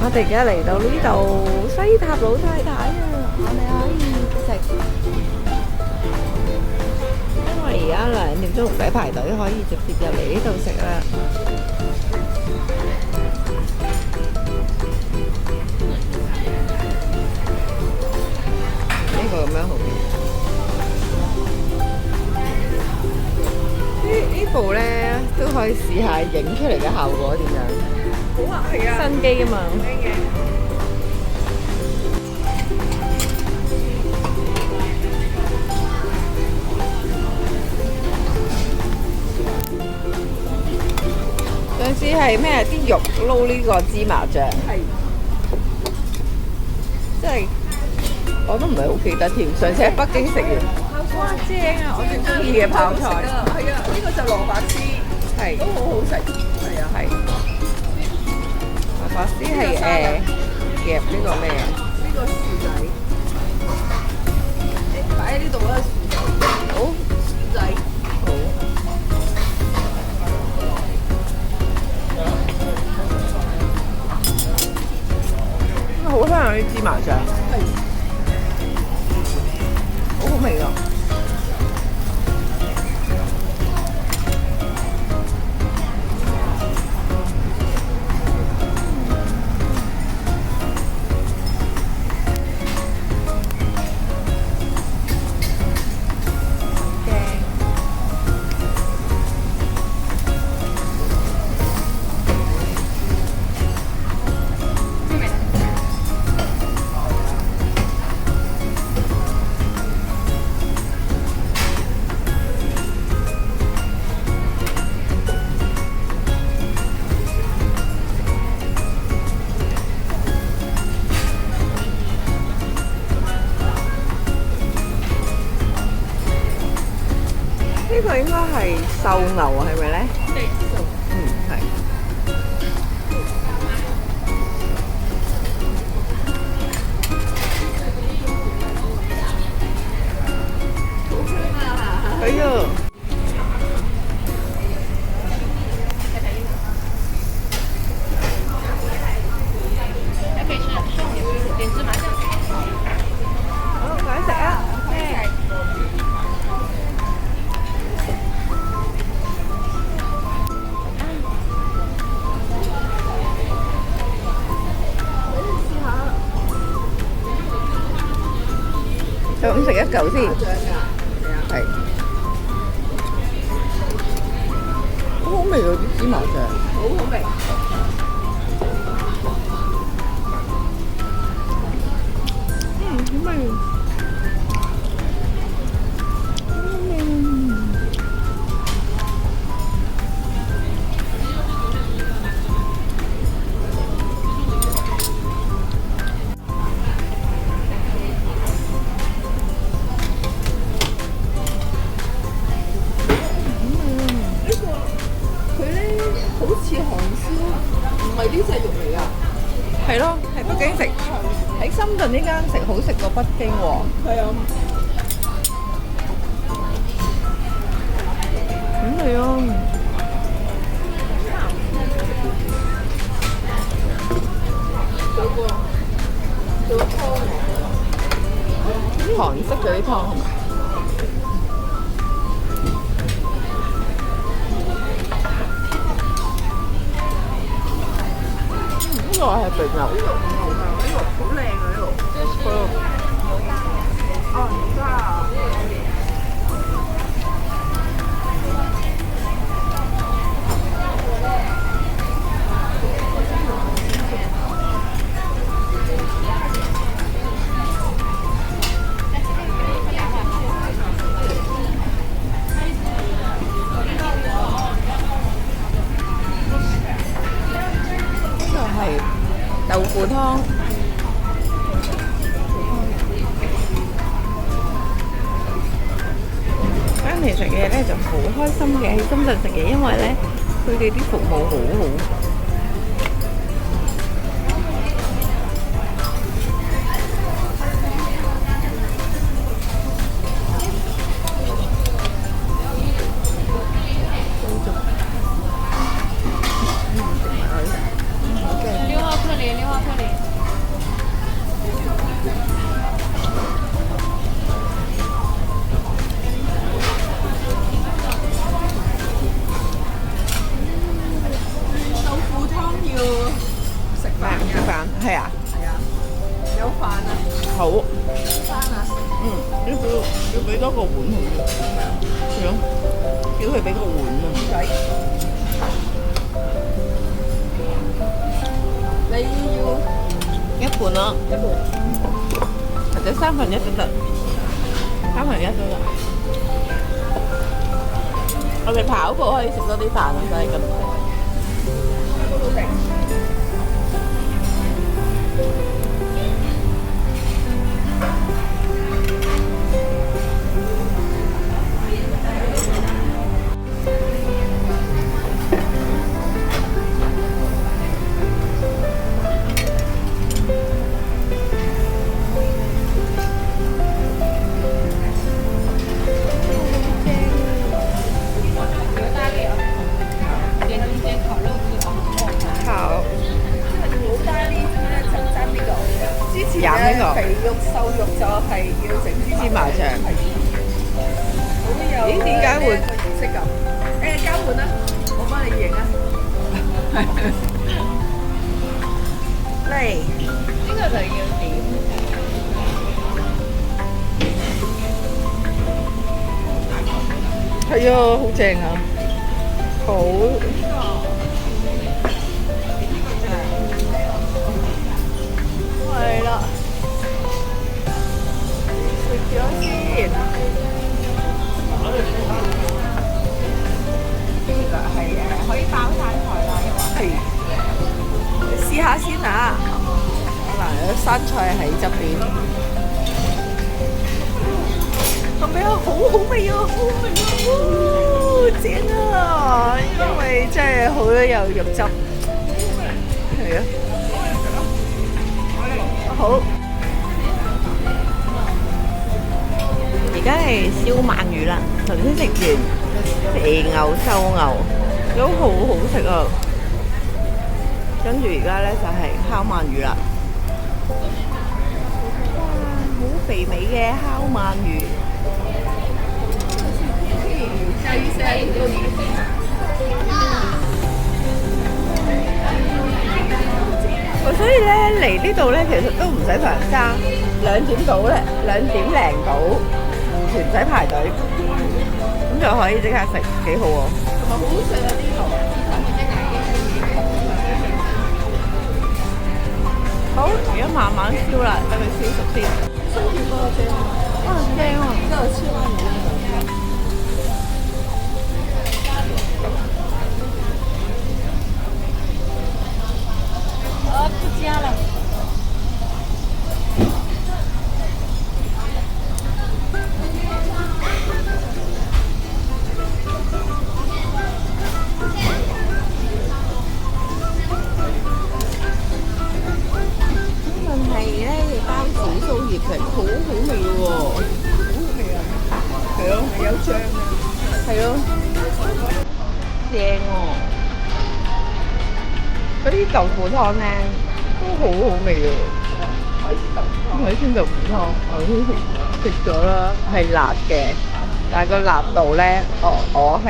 我哋而家嚟到呢度西塔老太太啊，我哋可以食，因為而家2點鐘唔使排隊，可以直接入嚟呢度食啦。呢個咁樣好啲。呢部咧都可以試下影出嚟嘅效果點樣？好啊，係啊，新機啊嘛。上次係咩？啲肉撈呢個芝麻醬，係，即係我都唔係好記得添。上次喺北京食完，哇正啊！我最中意嘅泡菜，係啊，呢個就蘿蔔絲，係都好好食，係啊，係。蘿蔔絲係夾呢個咩啊？呢個薯仔，擺喺呢度啦，薯仔，好薯仔，好。好香啊！啲芝麻醬，係，好好味㗎。呢個應該係瘦牛啊，係咪咧？嗯，係。係啊。还可以吃少女点芝麻酱。好，快啲食啊！就咁食一嚿先，係。好好味喎啲芝麻醬，好好味，好味。佢咧好似韓燒，唔係呢隻肉嚟㗎，係咯，喺北京食，喺深圳呢間食好食過北京喎。係啊，咁味啊！做湯韓式嗰啲湯係咪？呢個係肥牛，呢個好靚啊呢個，哦，牛渣啊，呢個係豆腐湯。間平食嘢咧就好開心嘅，喺深圳食嘢，因為咧佢哋啲服務好好。6号客人，6号客人。俾多個碗佢。係咯，叫佢俾個碗啊！唔使。你要一半咯，一半，或者1/3都得，1/3都得。我哋跑步可以食多啲飯咯，真係咁食。肥肉瘦肉就係要整芝麻醬。咦？點解會儀式咁？交換啦，我幫你影啊！嚟，呢個就要點？係啊，好正啊！好。係啦。食咗先，呢個係可以包生菜啦，又話係，你試下先啊！嗱，生菜喺側邊，係咪啊？好好味啊！好味啊！正啊！因為真係好有肉汁，係啊，好。而家係燒鰻魚啦，頭先食完肥牛、瘦牛都好好食啊！跟住而家咧就係烤鰻魚啦，哇，好肥美嘅烤鰻魚。所以咧嚟呢度咧，其實都唔使同人爭，2點到咧，2點零到。唔使排隊，咁就可以即刻食，幾好喎！同埋好食啊呢度。好，而家慢慢燒啦，等佢燒熟先。燒條嗰個正啊！哇，正啊！呢個燒鰻魚。不加了。好好味嘅喎，好味啊！係咯，有醬啊，係咯，正喎！嗰啲豆腐湯咧都好好味嘅，海鮮豆腐湯，我先食咗啦，係辣嘅，但係個辣度咧，我係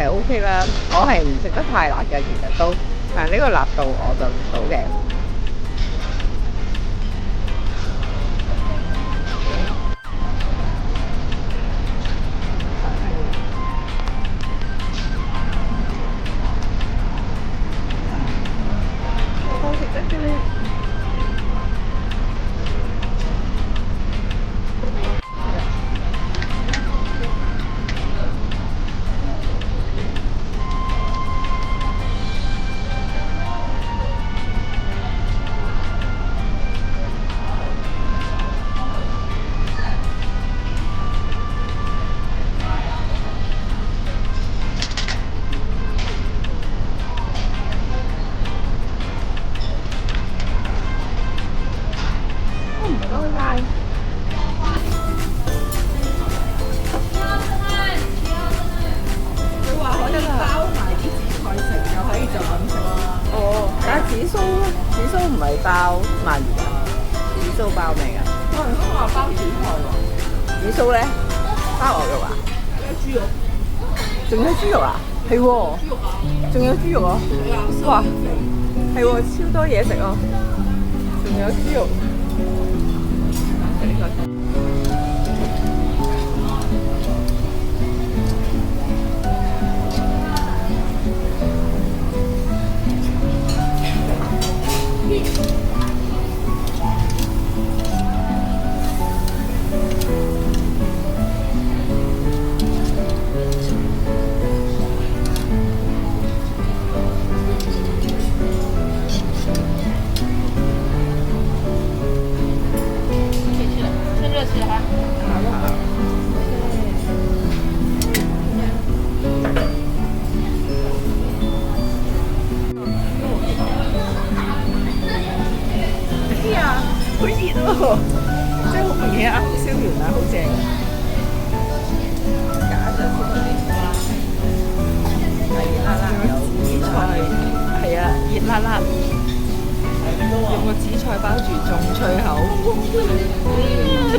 OK 啦，我係唔食得太辣嘅，其實都，但係呢個辣度我就唔到嘅。紫蘇唔係包鰻魚㗎，紫蘇包咩㗎？我人都話包紫菜喎。紫蘇咧包牛肉啊？有豬肉。仲有豬肉啊？係喎。豬肉啊？仲有豬肉啊？哇！係喎，超多嘢食啊！仲有豬肉。哎呀，好熱喎！即係好明顯啱燒完啦，好正。假咗先嗰啲係熱辣辣，有紫菜，係啊，熱辣辣，用個紫菜包住，仲脆口，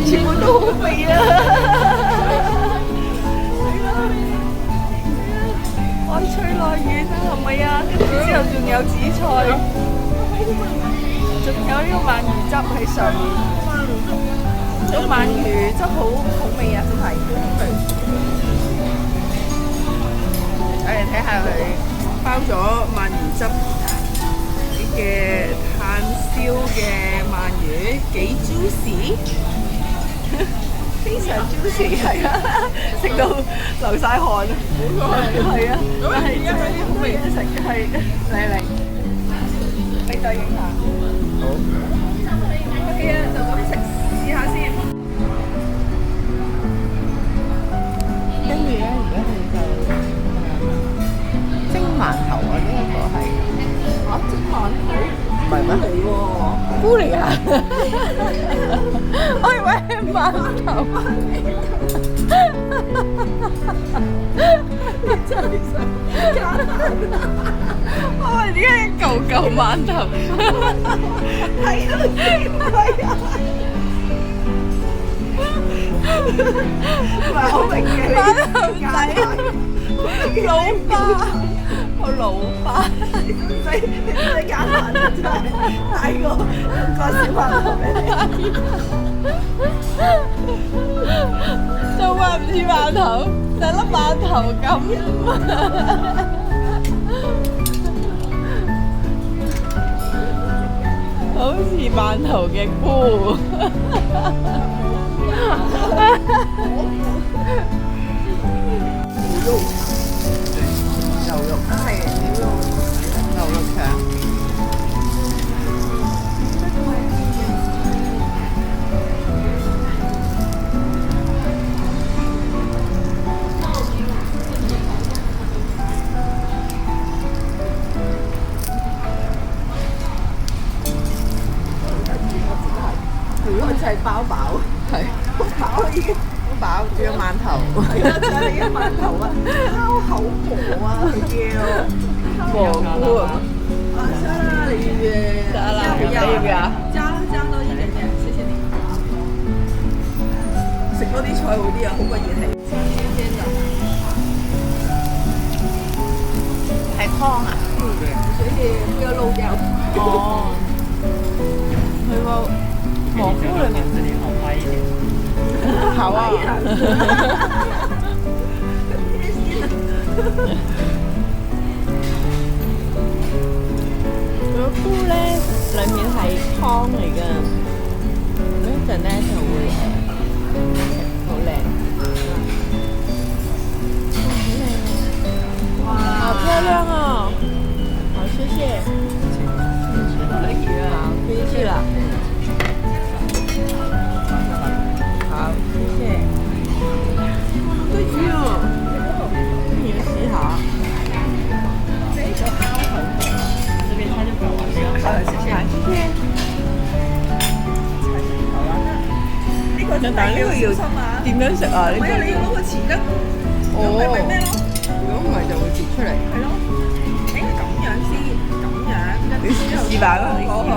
全部都好味啊！愛脆內軟啊，係咪啊？跟住之後仲有紫菜，仲有呢個鰻魚汁喺上面。個鰻魚汁好味啊，真係。我哋睇下佢包咗鰻魚汁嘅炭燒嘅鰻魚，幾 juicy， 非常 juicy 係啊，食到流晒汗啊！係啊，但係真係好味食，係嚟，你對影下。好。OK 啊，就咁食試下先。跟住咧，而家佢就蒸饅頭啊！呢一個係蒸饅頭唔係咩？嚟喎，菇嚟啊！我以為係饅頭。真係想加蛋。我話點解一嚿嚿饅頭？係啊，係啊。唔係好明嘅，饅頭仔，老花，我老花，你使揀饅頭真係大個小饅頭俾你。就話唔似饅頭，成粒饅頭咁。好似饅頭嘅菇。牛肉係牛肉腸。佢好似係包飽，係好飽啦已經。好飽，仲有饅頭。係啊，仲有你嘅饅頭啊，烤口蘑啊，佢叫蘑菇啊！啊，沙拉你嘅沙拉你要唔要？加多一點點，謝謝你。食多啲菜好啲啊，好過熱氣。鮮鮮的。係湯啊！所以不要漏掉。哦，佢個蘑菇裏面这里好拍一点。好啊！佢個菇咧，裡面係湯嚟㗎，嗰一陣咧就會好靚，哇！好漂亮啊！好，謝謝。可以啊，可以去了。好，謝謝。好多魚啊！你要試下。這個烤口蘑，这边它就搞完了。好，謝謝。謝謝。好啊，呢個真係要小心啊！點樣食啊？呢個唔係啊，你要攞個匙羹，咁咪咩咯？如果唔係就會跌出嚟。係咯，應該咁樣先，咁樣。你示範啦，你示範。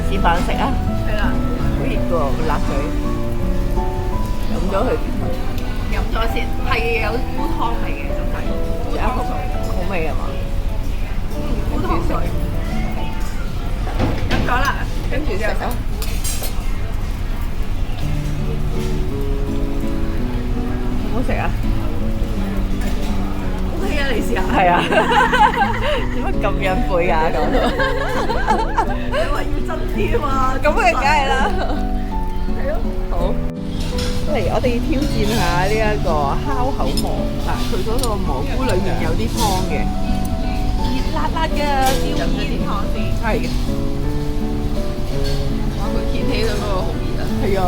示範食啊！係啦，好熱㗎喎，辣水。飲咗佢，飲咗先，係有菇湯味嘅，真係。有一個好味係嘛？菇湯水。飲咗啦，跟住之後食。好唔好食啊？OK 啊，你試下。係啊。點解咁隱晦㗎講到？你話要真啲嘛？咁嘅梗係啦。係咯。好。嚟，我哋挑戰下呢一個烤口蘑啊！佢嗰個蘑菇裏面有啲湯嘅，熱辣辣嘅，飲咗啲湯先。係嘅。哇！佢掀起咗嗰個好熱啊。係啊。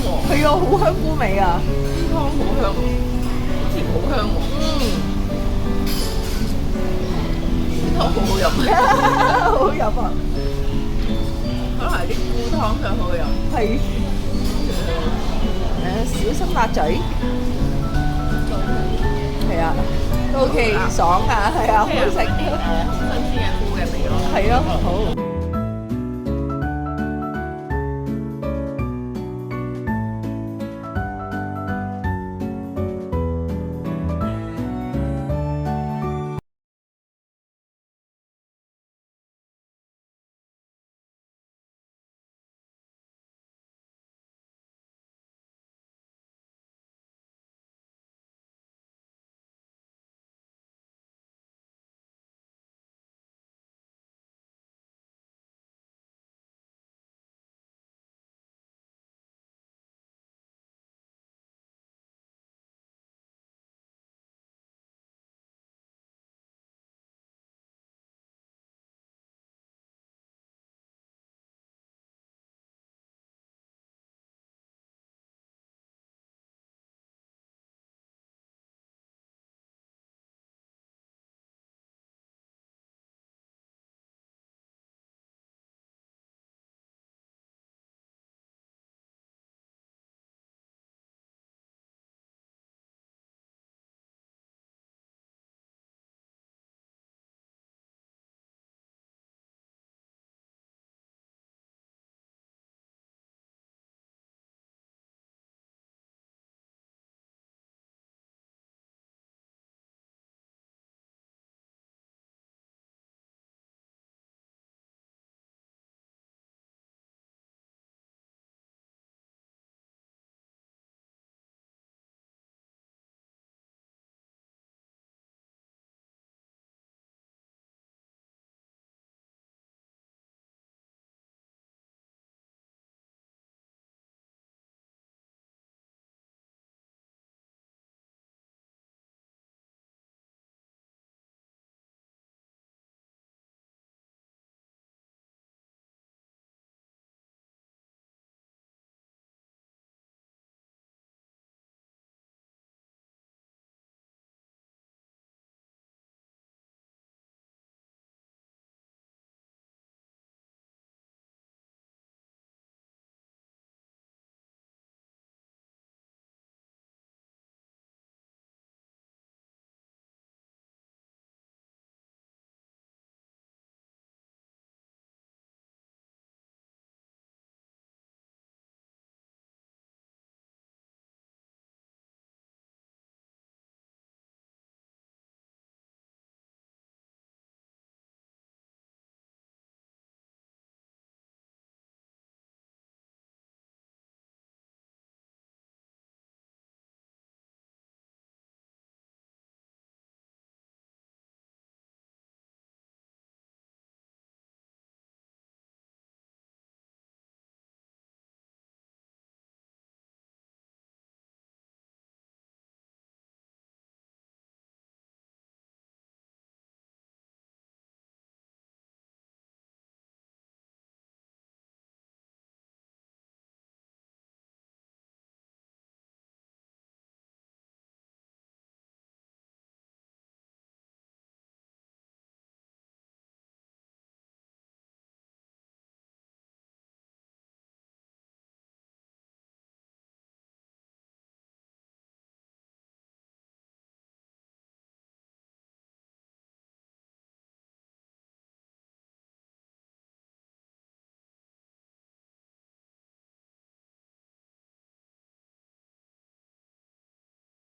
喎。係啊，好香菇味啊！湯好香，甜好香喎。湯好好飲，好好飲啊！可能係啲菇湯先好飲。係小心辣嘴。係啊，都 OK 爽啊，係啊，好食。新鮮嘅菇嘅味咯。係咯，好。